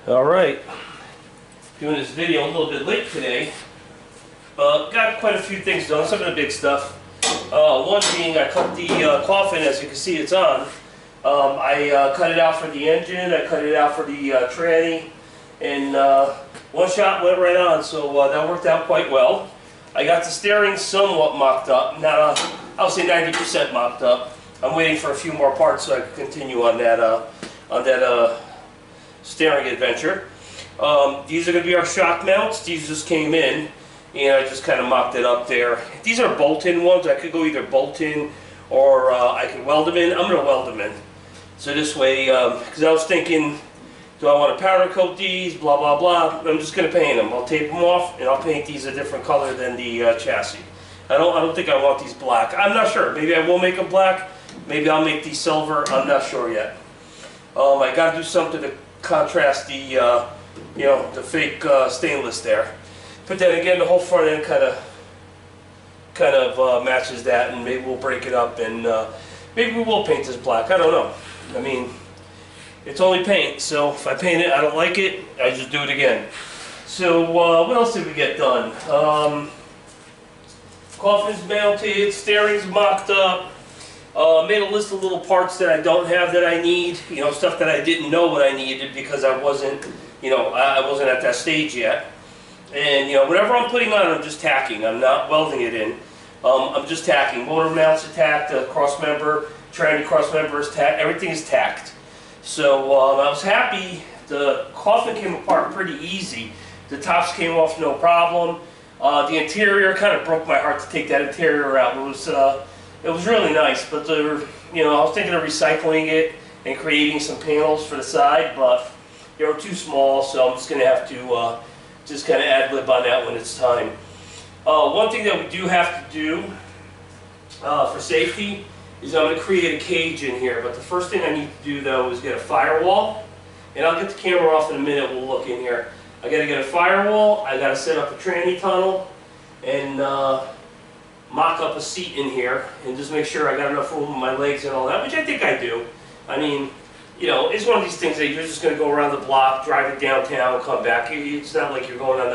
Alright, doing this video a little bit late today. Got quite a few things done, some of the big stuff. One being I cut the coffin, as you can see it's on. I cut it out for the engine, I cut it out for the tranny, and one shot went right on, so that worked out quite well. I got the steering somewhat mocked up, not I would say 90% mocked up. I'm waiting for a few more parts so I can continue on that steering adventure. These are going to be our shock mounts. These just came in and I just kind of mocked it up there. These are bolt-in ones. I could go either bolt-in or I could weld them in. I'm going to weld them in. So this way, because I was thinking, do I want to powder coat these, blah, blah, blah. I'm just going to paint them. I'll tape them off and I'll paint these a different color than the chassis. I don't think I want these black. I'm not sure. Maybe I will make them black. Maybe I'll make these silver. I'm not sure yet. I got to do something to contrast the the fake stainless there. But then again, the whole front end kind of matches that, and maybe we'll break it up and maybe we will paint this black. I don't know. I mean, it's only paint, so if I paint it, I don't like it, I just do it again. So what else did we get done? Coffin's mounted, steering's mocked up. Made a list of little parts that I don't have that I need, stuff that I didn't know what I needed because I wasn't, I wasn't at that stage yet. And, whatever I'm putting on, I'm just tacking. I'm not welding it in. I'm just tacking. Motor mounts are tacked, the cross member, tranny cross member is tacked, everything is tacked. So I was happy. The coffin came apart pretty easy. The tops came off no problem. The interior kind of broke my heart to take that interior out. It was really nice, but I was thinking of recycling it and creating some panels for the side, but they were too small, so I'm just going to have to just kind of ad-lib on that when it's time. One thing that we do have to do for safety is I'm going to create a cage in here, but the first thing I need to do though is get a firewall, and I'll get the camera off in a minute, we'll look in here. I got to get a firewall, I got to set up a tranny tunnel, and mock up a seat in here and just make sure I got enough room with my legs and all that, which I think I do. I mean, it's one of these things that you're just going to go around the block, drive it downtown, come back. It's not like you're going on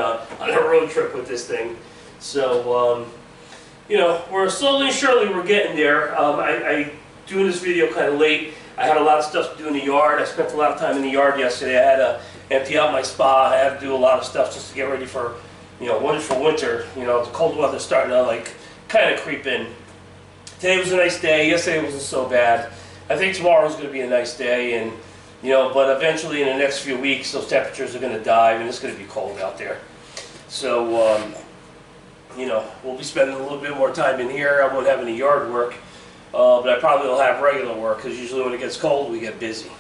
a road trip with this thing. So, we're slowly and surely we're getting there. I doing this video kind of late. I had a lot of stuff to do in the yard. I spent a lot of time in the yard yesterday. I had to empty out my spa. I had to do a lot of stuff just to get ready for, wonderful winter. The cold weather's starting to kind of creep in. Today was a nice day. Yesterday wasn't so bad. I think tomorrow's going to be a nice day, and but eventually in the next few weeks those temperatures are going to dive and it's going to be cold out there. So we'll be spending a little bit more time in here. I won't have any yard work, but I probably will have regular work because usually when it gets cold we get busy,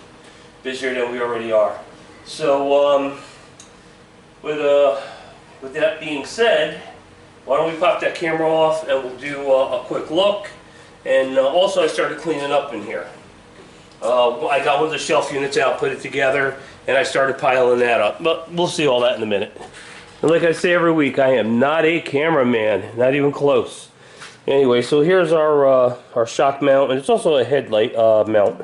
busier than we already are. So with that being said, why don't we pop that camera off and we'll do a quick look. And also I started cleaning up in here. I got one of the shelf units out, put it together, and I started piling that up. But we'll see all that in a minute. And like I say every week, I am not a cameraman, not even close. Anyway, so here's our shock mount, and it's also a headlight mount.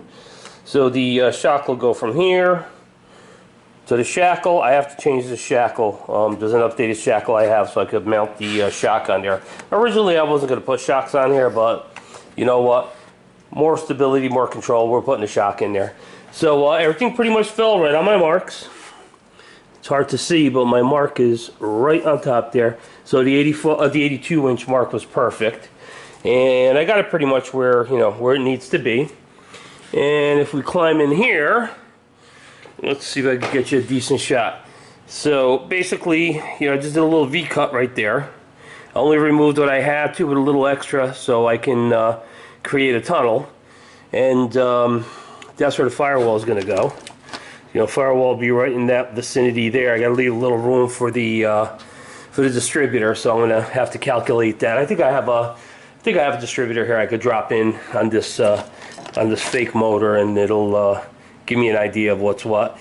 So the shock will go from here to the shackle. I have to change the shackle. There's an updated shackle I have so I could mount the shock on there. Originally I wasn't going to put shocks on here, but you know what? More stability, more control. We're putting the shock in there. So everything pretty much fell right on my marks. It's hard to see, but my mark is right on top there. So the 82-inch mark was perfect. And I got it pretty much where, where it needs to be. And if we climb in here, let's see if I can get you a decent shot. So basically, I just did a little V-cut right there. I only removed what I had to with a little extra so I can create a tunnel. And that's where the firewall is going to go. Firewall will be right in that vicinity there. I got to leave a little room for the distributor, so I'm going to have to calculate that. I think I have a distributor here I could drop in on this fake motor, and it'll give me an idea of what's what.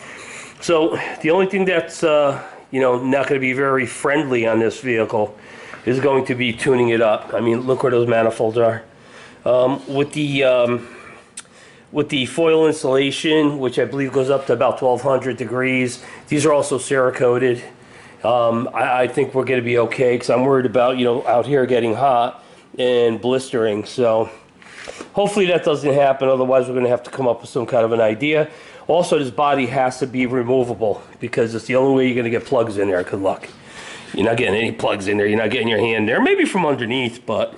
So the only thing that's not going to be very friendly on this vehicle is going to be tuning it up. I mean, look where those manifolds are. With the with the foil insulation, which I believe goes up to about 1200 degrees. These are also Cerakoted. I think we're going to be okay because I'm worried about, out here getting hot and blistering. So hopefully that doesn't happen. Otherwise, we're going to have to come up with some kind of an idea. Also, this body has to be removable because it's the only way you're going to get plugs in there. Good luck. You're not getting any plugs in there. You're not getting your hand there. Maybe from underneath, but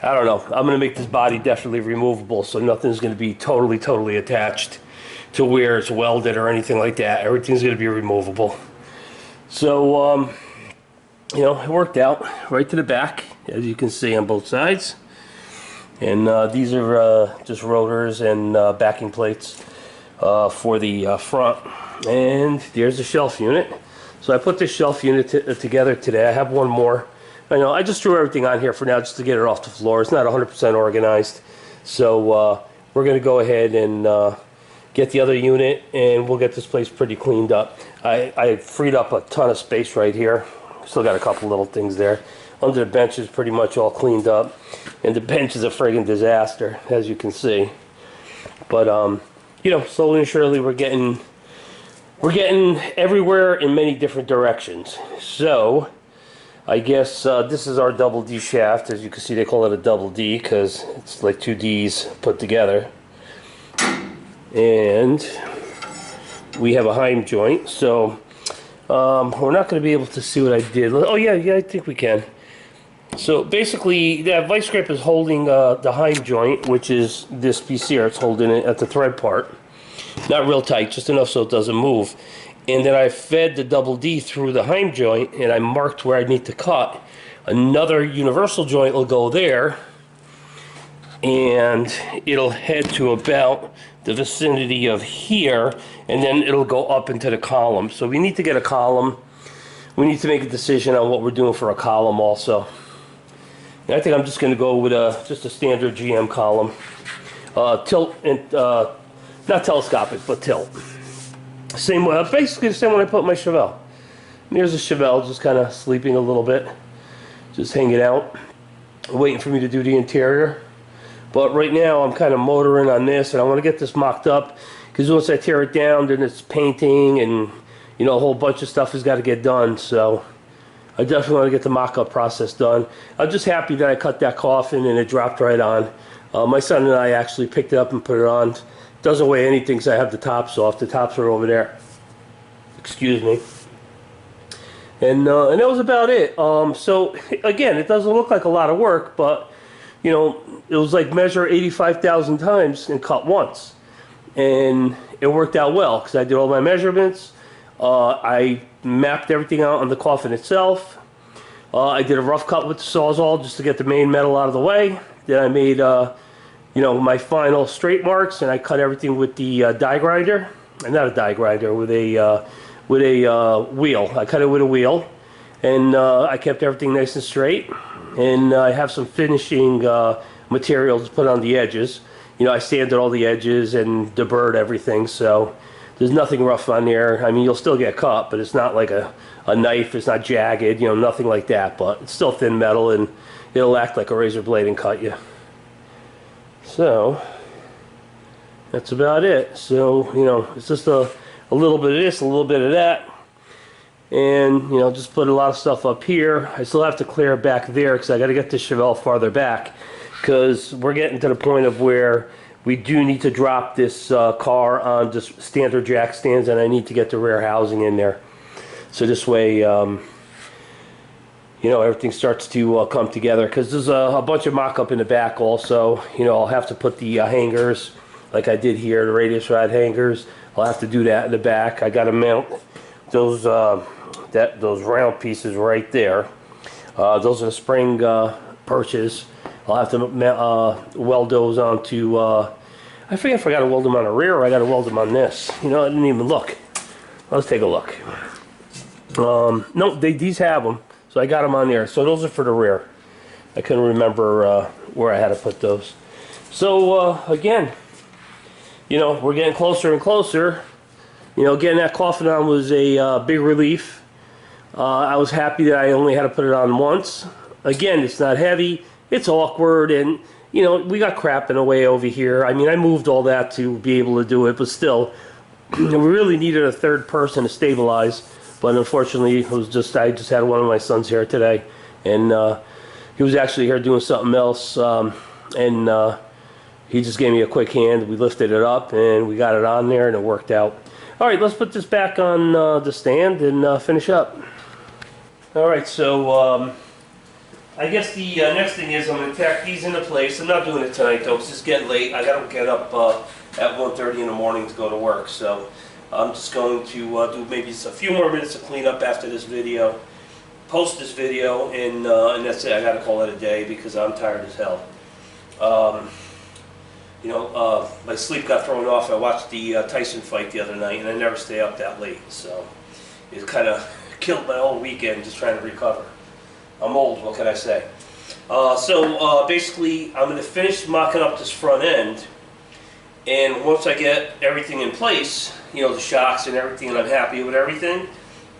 I don't know. I'm going to make this body definitely removable, so nothing's going to be totally attached to where it's welded or anything like that. Everything's going to be removable. So, it worked out right to the back, as you can see on both sides. And these are just rotors and backing plates for the front. And there's the shelf unit. So I put this shelf unit together today. I have one more. I just threw everything on here for now just to get it off the floor. It's not 100% organized. So we're going to go ahead and get the other unit, and we'll get this place pretty cleaned up. I freed up a ton of space right here. Still got a couple little things there. Under the bench is pretty much all cleaned up, and the bench is a friggin' disaster, as you can see. But slowly and surely we're getting everywhere in many different directions. So I guess this is our double D shaft. As you can see, they call it a double D because it's like two D's put together. And we have a Heim joint, so we're not going to be able to see what I did. Oh yeah, I think we can. So basically, that vice grip is holding the Heim joint, which is this piece here. It's holding it at the thread part. Not real tight, just enough so it doesn't move. And then I fed the double D through the Heim joint, and I marked where I need to cut. Another universal joint will go there, and it'll head to about the vicinity of here, and then it'll go up into the column. So we need to get a column. We need to make a decision on what we're doing for a column also. And I think I'm just going to go with just a standard GM column. Tilt, and not telescopic, but tilt. Same way, basically the same one I put my Chevelle. And here's a Chevelle just kind of sleeping a little bit. Just hanging out, waiting for me to do the interior. But right now I'm kind of motoring on this, and I want to get this mocked up because once I tear it down, then it's painting, and a whole bunch of stuff has got to get done. So I definitely want to get the mock-up process done. I'm just happy that I cut that coffin and it dropped right on. My son and I actually picked it up and put it on. It doesn't weigh anything because I have the tops off. The tops are over there. Excuse me. And that was about it. So again, it doesn't look like a lot of work, but it was like measure 85,000 times and cut once. And it worked out well because I did all my measurements. I mapped everything out on the coffin itself. I did a rough cut with the Sawzall just to get the main metal out of the way. Then I made, my final straight marks, and I cut everything with the die grinder. Not a die grinder, with a wheel. I cut it with a wheel, and I kept everything nice and straight. And I have some finishing materials to put on the edges. I sanded all the edges and deburred everything, so there's nothing rough on there. I mean, you'll still get cut, but it's not like a knife. It's not jagged, nothing like that. But it's still thin metal, and it'll act like a razor blade and cut you. So that's about it. So, it's just a little bit of this, a little bit of that. And, just put a lot of stuff up here. I still have to clear back there because I got to get the Chevelle farther back because we're getting to the point of where we do need to drop this car on just standard jack stands, and I need to get the rear housing in there. So this way, everything starts to come together because there's a bunch of mock-up in the back also. I'll have to put the hangers like I did here, the radius rod hangers. I'll have to do that in the back. I got to mount those round pieces right there. Those are the spring perches. I'll have to weld those onto, I forget if I got to weld them on the rear or I got to weld them on this. I didn't even look. Let's take a look. No, these have them, so I got them on there. So those are for the rear. I couldn't remember where I had to put those. So again, we're getting closer and closer. Getting that coffin on was a big relief. I was happy that I only had to put it on once. Again, it's not heavy. It's awkward, and you know, we got crap in a way over here. I mean, I moved all that to be able to do it, but still, we really needed a third person to stabilize. But unfortunately, it was just I just had one of my sons here today, and he was actually here doing something else, and he just gave me a quick hand. We lifted it up, and we got it on there, and it worked out. All right, let's put this back on the stand and finish up. All right, so I guess the next thing is I'm going to tack these into place. I'm not doing it tonight, though, because it's getting late. I got to get up at 1:30 in the morning to go to work, so I'm just going to do maybe just a few more minutes of cleanup after this video, post this video, and that's it. I got to call it a day because I'm tired as hell. You know, my sleep got thrown off. I watched the Tyson fight the other night, and I never stay up that late, so it kind of killed my whole weekend just trying to recover. I'm old, what can I say? So basically, I'm going to finish mocking up this front end, and once I get everything in place, you know, the shocks and everything, and I'm happy with everything,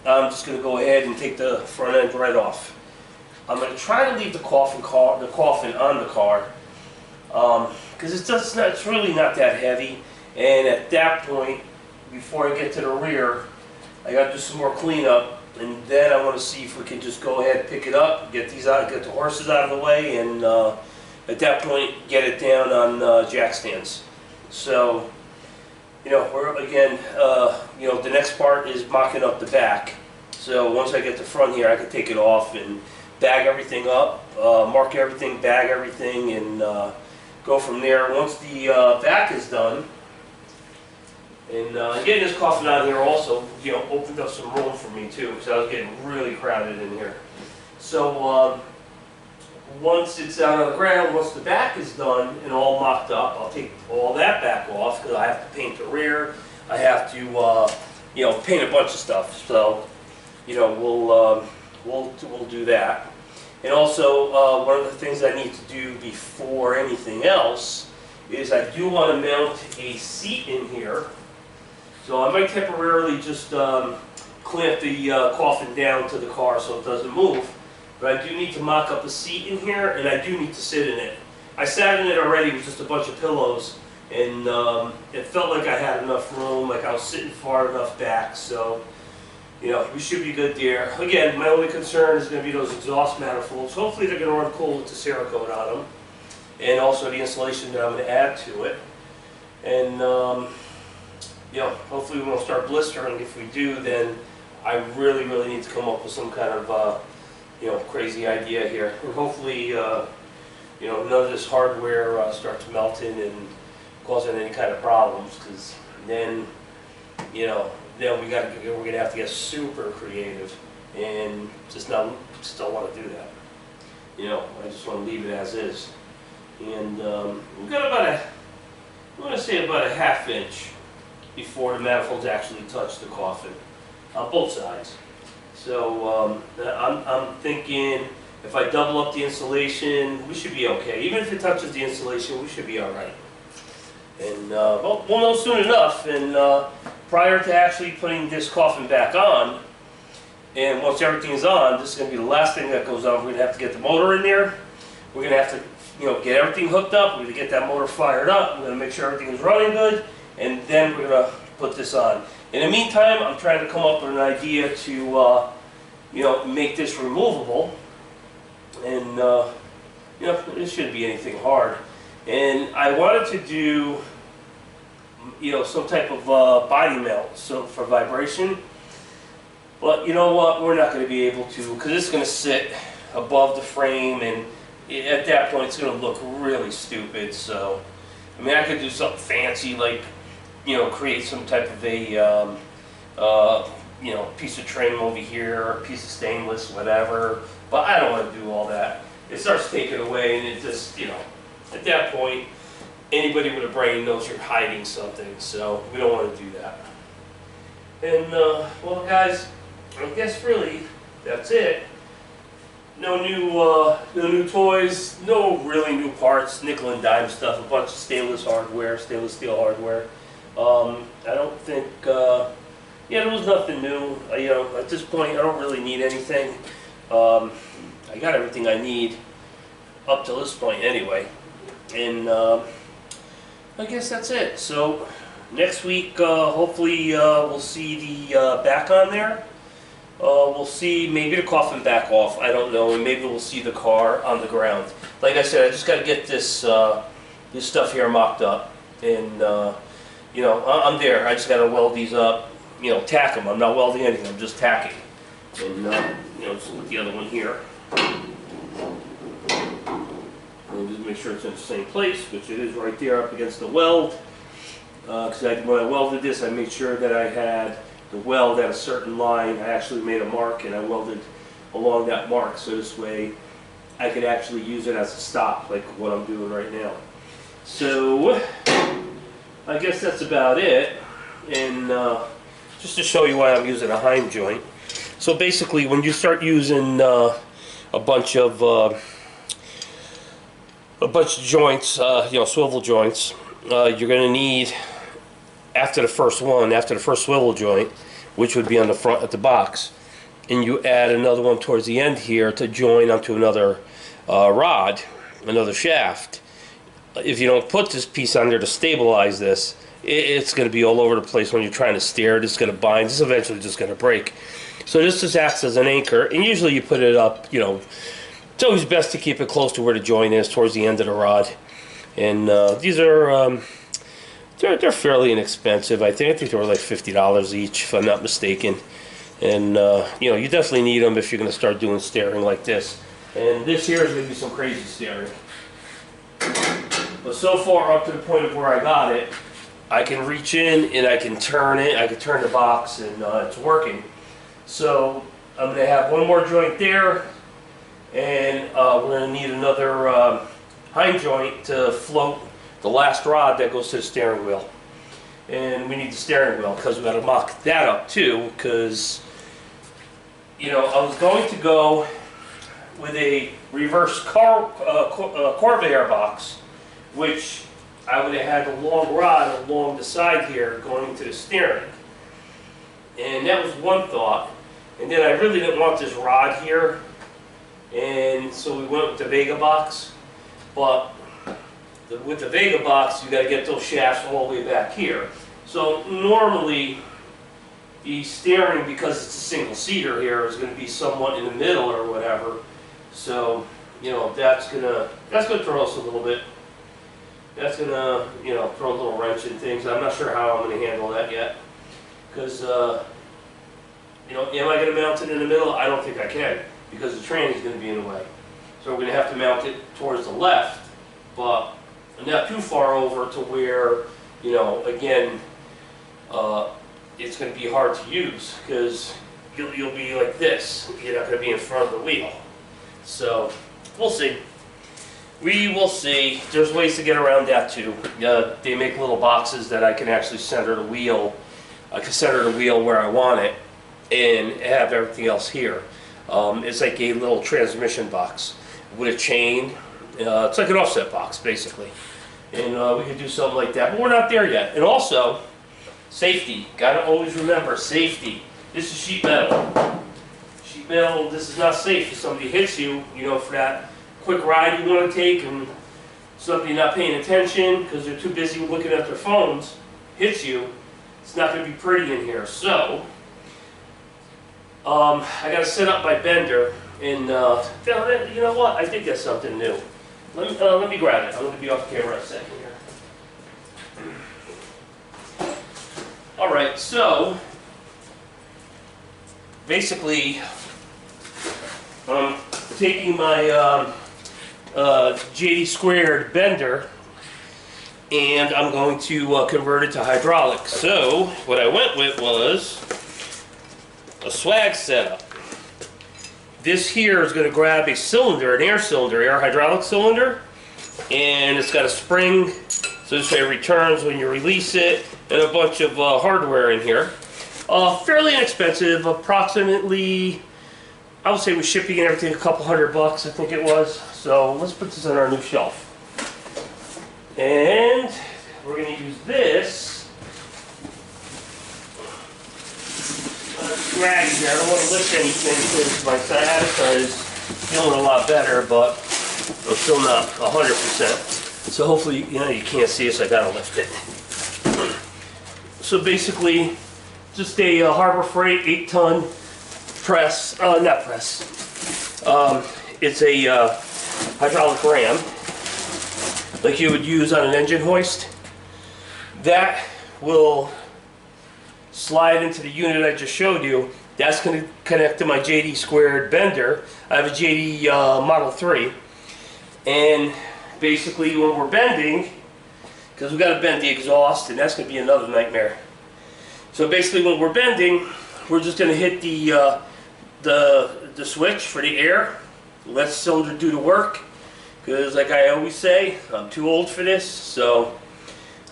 I'm just going to go ahead and take the front end right off. I'm going to try to leave the coffin on the car, because it's really not that heavy, and at that point, before I get to the rear, I got to do some more cleanup. And then I want to see if we can just go ahead and pick it up, get these out, get the horses out of the way, and at that point get it down on jack stands. So, you know, you know, the next part is mocking up the back. So once I get the front here, I can take it off and bag everything up, mark everything, bag everything, and go from there. Once the back is done. And getting this coffin out of here also, you know, opened up some room for me too, because I was getting really crowded in here. So once it's out on the ground, once the back is done and all mocked up, I'll take all that back off because I have to paint the rear. I have to, you know, paint a bunch of stuff. So, you know, we'll do that. And also, one of the things I need to do before anything else is I do want to mount a seat in here. So I might temporarily just clamp the coffin down to the car so it doesn't move. But I do need to mock up a seat in here, and I do need to sit in it. I sat in it already with just a bunch of pillows, and it felt like I had enough room, like I was sitting far enough back. So, you know, we should be good there. Again, my only concern is going to be those exhaust manifolds. Hopefully they're going to run cool with the Cerakote on them. And also the insulation that I'm going to add to it. And you know, hopefully we won't start blistering. If we do, then I really need to come up with some kind of, you know, crazy idea here. And hopefully, you know, none of this hardware starts melting and causing any kind of problems, because then, you know, then we're gonna have to get super creative, and just don't want to do that. You know, I just want to leave it as is. And we've got about I'm going to say about a ½ inch before the manifolds actually touch the coffin on both sides. So I'm thinking if I double up the insulation, we should be okay. Even if it touches the insulation, we should be all right. And well, we'll know soon enough. And prior to actually putting this coffin back on, and once everything's on, this is going to be the last thing that goes on. We're going to have to get the motor in there. We're going to have to, you know, get everything hooked up. We're going to get that motor fired up. We're going to make sure everything is running good. And then we're going to put this on. In the meantime, I'm trying to come up with an idea to, you know, make this removable. And, you know, it shouldn't be anything hard. And I wanted to do, you know, some type of body melt, so for vibration. But you know what? We're not going to be able to, because it's going to sit above the frame, and at that point, it's going to look really stupid. So, I mean, I could do something fancy, like, you know, create some type of a, you know, piece of trim over here, or a piece of stainless, whatever. But I don't want to do all that. It starts taking away, and it just, you know, at that point, anybody with a brain knows you're hiding something. So we don't want to do that. And well, guys, I guess really that's it. No new toys, no really new parts, nickel and dime stuff, a bunch of stainless hardware, stainless steel hardware. I don't think, yeah, there was nothing new. You know, at this point, I don't really need anything. I got everything I need up to this point anyway. And I guess that's it. So next week, hopefully, we'll see the back on there. We'll see maybe the coffin back off. I don't know, and maybe we'll see the car on the ground. Like I said, I just got to get this this stuff here mocked up, and you know, I'm there. I just got to weld these up. You know, tack them. I'm not welding anything. I'm just tacking. And you know, just put the other one here. And just make sure it's in the same place, which it is right there up against the weld. Because when I welded this, I made sure that I had the weld at a certain line. I actually made a mark and I welded along that mark, so this way I could actually use it as a stop, like what I'm doing right now. So I guess that's about it. And just to show you why I'm using a Heim joint. So basically, when you start using a bunch of joints, you know, swivel joints, you're going to need, after the first swivel joint, which would be on the front of the box, and you add another one towards the end here to join onto another rod, another shaft. If you don't put this piece on there to stabilize this, it's going to be all over the place when you're trying to steer it. It's going to bind. It's eventually just going to break. So this just acts as an anchor, and usually you put it up, you know, it's always best to keep it close to where the joint is, towards the end of the rod. And these are, they're fairly inexpensive. I think they were like $50 each, if I'm not mistaken. And, you know, you definitely need them if you're going to start doing steering like this. And this here is going to be some crazy steering. But so far, up to the point of where I got it, I can reach in and I can turn it. I can turn the box, and it's working. So I'm going to have one more joint there, and we're going to need another Heim joint to float the last rod that goes to the steering wheel. And we need the steering wheel because we got to mock that up too. Because, you know, I was going to go with a reverse Corvair box, which I would have had a long rod along the side here going to the steering. And that was one thought. And then I really didn't want this rod here, and so we went with the Vega box. But with the Vega box, you got to get those shafts all the way back here. So normally the steering, because it's a single seater here, is going to be somewhat in the middle or whatever. So, you know, that's gonna throw us a little bit. That's gonna, you know, throw a little wrench in things. I'm not sure how I'm going to handle that yet, because you know, am I going to mount it in the middle? I don't think I can, because the tranny is going to be in the way. So we're going to have to mount it towards the left, but not too far over to where, you know, again, it's going to be hard to use, because you'll be like this. You're not going to be in front of the wheel. So we'll see. We will see. There's ways to get around that too. They make little boxes that I can actually center the wheel. I can center the wheel where I want it, and have everything else here. It's like a little transmission box with a chain. It's like an offset box, basically. And we could do something like that, but we're not there yet. And also, safety. Gotta always remember, safety. This is sheet metal. Sheet metal, this is not safe if somebody hits you, you know, for that quick ride you want to take, and somebody not paying attention because they're too busy looking at their phones, hits you. It's not going to be pretty in here. So, I got to set up my bender, and you know what? I think that's something new. Let me grab it. I'm going to be off camera a second here. All right, so basically, I'm taking my JD squared bender, and I'm going to convert it to hydraulic. So what I went with was a swag setup. This here is going to grab a cylinder, an air cylinder, air hydraulic cylinder, and it's got a spring, so this way it returns when you release it, and a bunch of hardware in here. Fairly inexpensive, approximately, I would say with shipping and everything, a couple $100, I think it was. So let's put this on our new shelf. And we're going to use this. Drag here. I don't want to lift anything because my sciatica is feeling a lot better, but I'm still not 100%. So hopefully, you can't see it, so I gotta lift it. So basically, just a Harbor Freight 8-ton press, not press. It's a hydraulic ram, like you would use on an engine hoist. That will slide into the unit I just showed you. That's going to connect to my JD squared bender. I have a JD Model 3, and basically when we're bending, because we've got to bend the exhaust, and that's going to be another nightmare. So basically when we're bending, we're just going to hit the switch for the air, let the cylinder do the work, because like I always say, I'm too old for this, so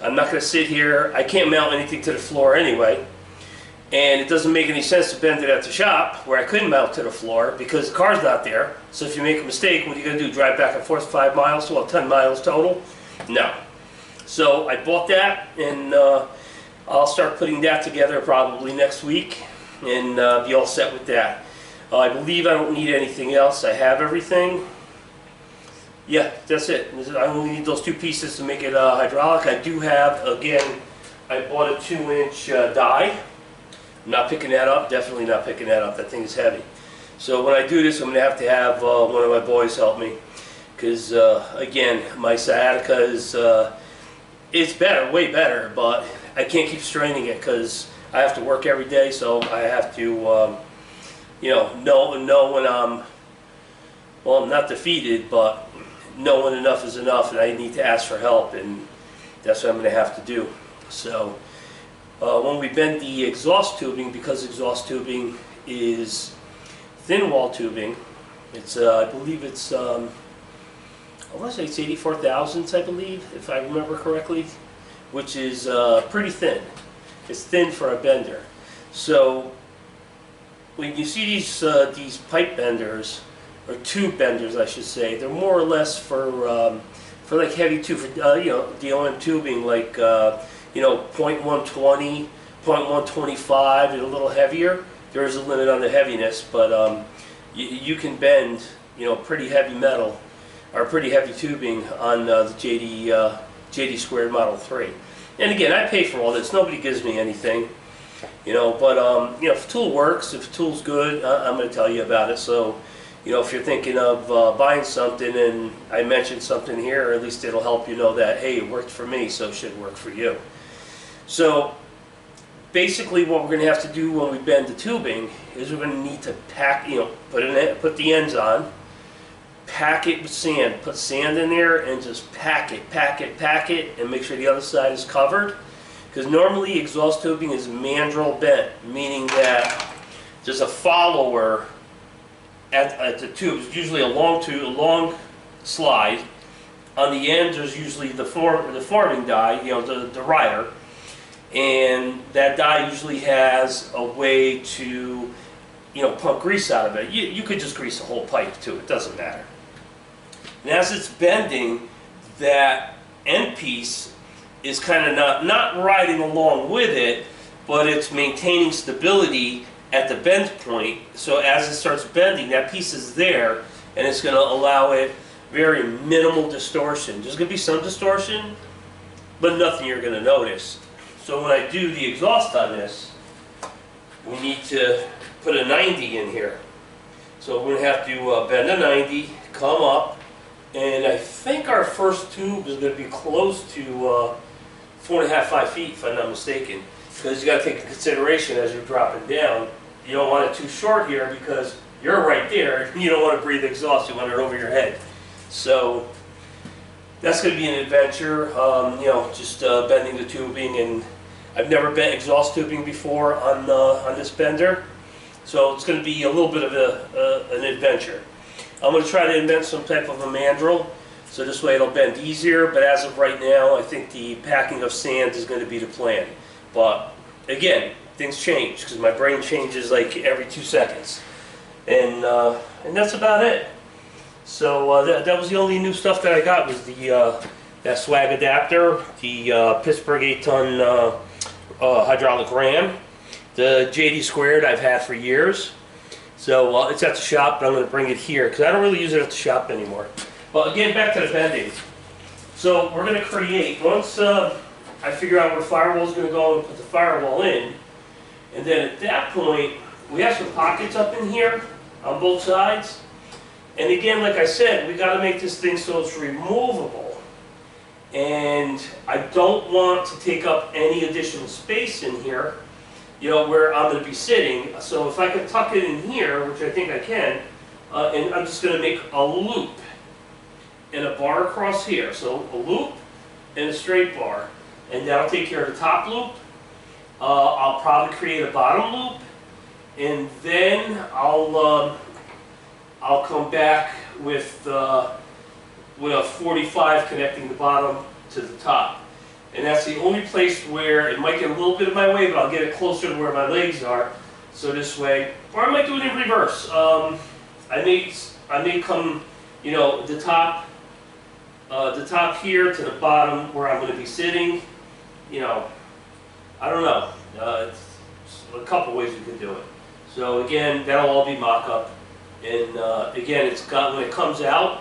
I'm not going to sit here. I can't mount anything to the floor anyway, and it doesn't make any sense to bend it at the shop where I couldn't mount to the floor because the car's not there. So if you make a mistake, what are you going to do, drive back and forth 5 miles, well 10 miles total? No. So I bought that, and I'll start putting that together probably next week and be all set with that. I believe I don't need anything else. I have everything. Yeah, that's it. I only need those 2 pieces to make it hydraulic. I do have, again, I bought a 2-inch die. I'm not picking that up, definitely not picking that up. That thing is heavy. So when I do this, I'm going to have one of my boys help me. Because, again, my sciatica is, it's better, way better, but I can't keep straining it because I have to work every day, so I have to, know when I'm, well, I'm not defeated, but know when enough is enough, and I need to ask for help, and that's what I'm going to have to do. So when we bend the exhaust tubing, because exhaust tubing is thin wall tubing, it's I believe it's I want to say it's 84 thousandths, I believe, if I remember correctly, which is pretty thin. It's thin for a bender. So when you see these pipe benders, or tube benders, I should say, they're more or less for like heavy tube, for DOM tubing, like .120, .125, and a little heavier. There is a limit on the heaviness, but you can bend, pretty heavy metal or pretty heavy tubing on the JD squared Model 3. And again, I pay for all this. Nobody gives me anything, but if a tool works, if a tool's good, I'm going to tell you about it. So, if you're thinking of buying something and I mentioned something here, at least it'll help you know that, hey, it worked for me, so it should work for you. So basically what we're going to have to do when we bend the tubing is we're going to need to pack, put the ends on, pack it with sand, put sand in there and just pack it, and make sure the other side is covered. Because normally exhaust tubing is mandrel bent, meaning that there's a follower at the tube. It's usually a long slide. On the end there's usually the forming die, the rider, and that die usually has a way to pump grease out of it. You could just grease the whole pipe too, it doesn't matter. And as it's bending, that end piece is kind of not riding along with it, but it's maintaining stability at the bend point. So as it starts bending, that piece is there, and it's going to allow it very minimal distortion. There's going to be some distortion, but nothing you're going to notice. So when I do the exhaust on this, we need to put a 90 in here. So we're going to have to bend a 90, come up, and I think our first tube is going to be close to 4.5, 5 feet, if I'm not mistaken. Because you got to take into consideration as you're dropping down, you don't want it too short here because you're right there. You don't want to breathe exhaust. You want it over your head. So that's going to be an adventure. Just bending the tubing, and I've never bent exhaust tubing before on this bender, so it's going to be a little bit of an adventure. I'm going to try to invent some type of a mandrel, so this way it'll bend easier. But as of right now, I think the packing of sand is going to be the plan. But again, things change because my brain changes like every 2 seconds, and that's about it. So that was the only new stuff that I got, was the that swag adapter, the Pittsburgh 8-ton hydraulic ram, the JD squared I've had for years. So it's at the shop, but I'm going to bring it here because I don't really use it at the shop anymore. Well, again, back to the bending. So we're going to create, once I figure out where the firewall is going to go and put the firewall in, and then at that point, we have some pockets up in here on both sides. And again, like I said, we got to make this thing so it's removable. And I don't want to take up any additional space in here, you know, where I'm going to be sitting. So if I can tuck it in here, which I think I can, and I'm just going to make a loop and a bar across here. So a loop and a straight bar. And that'll take care of the top loop. I'll probably create a bottom loop. And then I'll come back with a 45 connecting the bottom to the top. And that's the only place where it might get a little bit in my way, but I'll get it closer to where my legs are. So this way, or I might do it in reverse. I may come, you know, the top here to the bottom where I'm going to be sitting. You know, I don't know. It's a couple ways you can do it. So again, that'll all be mock-up. And again, when it comes out,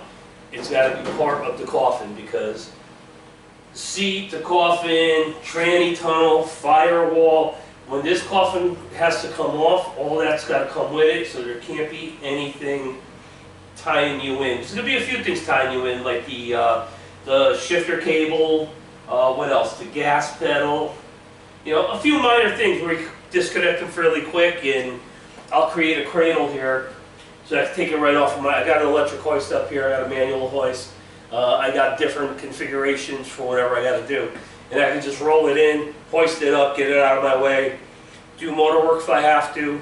it's got to be part of the coffin, because the seat, the coffin, tranny tunnel, firewall, when this coffin has to come off, all that's got to come with it, so there can't be anything tying you in. There's going to be a few things tying you in, like the shifter cable, what else, the gas pedal, you know, a few minor things where you disconnect them fairly quick, and I'll create a cradle here. So I can take it right off of I got an electric hoist up here, I got a manual hoist. I got different configurations for whatever I got to do. And I can just roll it in, hoist it up, get it out of my way, do motor work if I have to,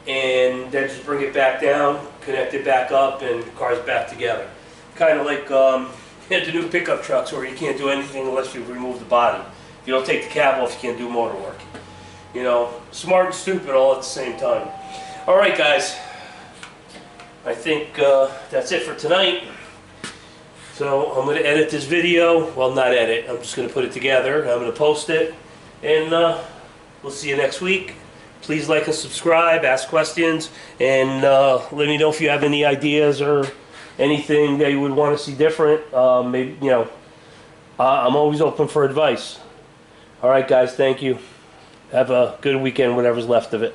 and then just bring it back down, connect it back up, and the car's back together. Kind of like the new pickup trucks where you can't do anything unless you remove the body. If you don't take the cab off, you can't do motor work. You know, smart and stupid all at the same time. All right, guys. I think that's it for tonight. So I'm going to edit this video. Well, not edit. I'm just going to put it together. I'm going to post it. And we'll see you next week. Please like and subscribe, ask questions, and let me know if you have any ideas or anything that you would want to see different. Maybe, you know, I'm always open for advice. All right, guys. Thank you. Have a good weekend, whatever's left of it.